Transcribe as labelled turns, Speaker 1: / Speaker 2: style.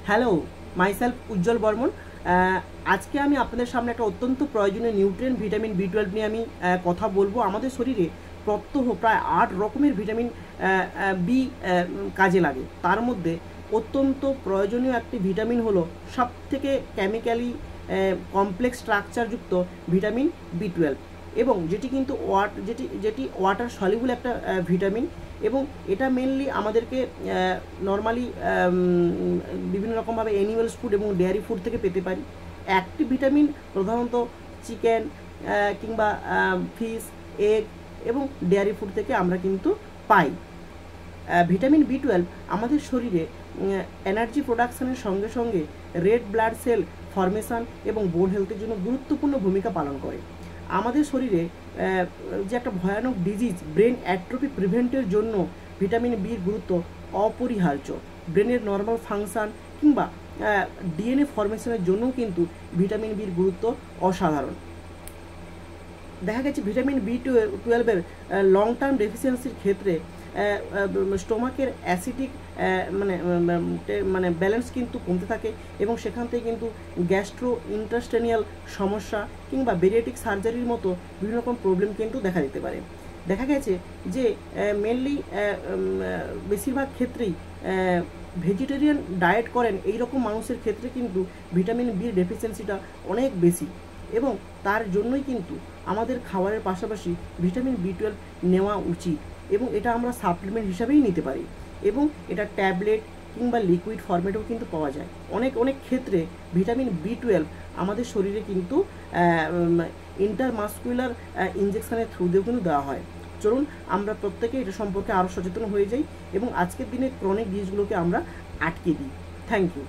Speaker 1: Hello, myself উজ্জ্বল বর্মন। আজকে আমি আপনাদের সামনে একটা অত্যন্ত প্রয়োজনীয় নিউট্রিয়েন্ট ভিটামিন বি12 নিয়ে আমি কথা বলবো। আমাদের শরীরে প্রত্যহ প্রায় 8 রকমের ভিটামিন বি কাজে লাগে। তার মধ্যে অত্যন্ত প্রয়োজনীয় একটি ভিটামিন হলো সবথেকে কেমিক্যালি কমপ্লেক্স স্ট্রাকচারযুক্ত ভিটামিন বি12, এবং যেটি কিন্তু যেটি ওয়াটার সলিউবল একটা ভিটামিন, এবং এটা মেনলি আমাদেরকে নর্মালি বিভিন্ন রকমভাবে অ্যানিমালস ফুড এবং ডেয়ারি ফুড থেকে পেতে পারি। একটি ভিটামিন প্রধানত চিকেন কিংবা ফিশ, এগ এবং ডেয়ারি ফুড থেকে আমরা কিন্তু পাই। ভিটামিন বি12 আমাদের শরীরে এনার্জি প্রোডাকশনের সঙ্গে সঙ্গে রেড ব্লাড সেল ফর্মেশন এবং বোন হেলথের জন্য গুরুত্বপূর্ণ ভূমিকা পালন করে। আমাদের শরীরে যে একটা ভয়ানক ডিজিজ ব্রেন অ্যাট্রোফি প্রিভেন্টের জন্য ভিটামিন বির গুরুত্ব অপরিহার্য। ব্রেনের নর্মাল ফাংশন কিংবা ডিএনএ ফর্মেশনের জন্যও কিন্তু ভিটামিন বির গুরুত্ব অসাধারণ। দেখা গেছে ভিটামিন বি12-এর লং টার্ম ডেফিসিয়েন্সির ক্ষেত্রে স্টোমাকের অ্যাসিডিক মানে ব্যালেন্স কিন্তু কমতে থাকে, এবং সেখান থেকে কিন্তু গ্যাস্ট্রো ইন্টেস্টিনিয়াল সমস্যা কিংবা বেরিয়াটিক সার্জারির মতো বিভিন্ন রকম প্রবলেম কিন্তু দেখা দিতে পারে। দেখা গেছে যে মেনলি বেশিরভাগ ক্ষেত্রেই ভেজিটেরিয়ান ডায়েট করেন এই রকম মানুষের ক্ষেত্রে কিন্তু ভিটামিন বি ডেফিসিয়েন্সিটা অনেক বেশি, এবং তার জন্যই কিন্তু আমাদের খাবারের পাশাপাশি ভিটামিন বি12 নেওয়া উচিত, এবং এটা আমরা সাপ্লিমেন্ট হিসাবেই নিতে পারি, এবং এটা ট্যাবলেট কিংবা লিকুইড ফরম্যাটেও কিন্তু পাওয়া যায়। অনেক ক্ষেত্রে ভিটামিন বি12 আমাদের শরীরে কিন্তু ইন্টারমাসকুলার ইনজেকশনের থ্রু দিয়েও কিন্তু দেওয়া হয়। চলুন আমরা প্রত্যেকে এটা সম্পর্কে আরও সচেতন হয়ে যাই এবং আজকের দিনে ক্রনিক ডিজিজগুলোকে আমরা আটকে দিই। Thank you.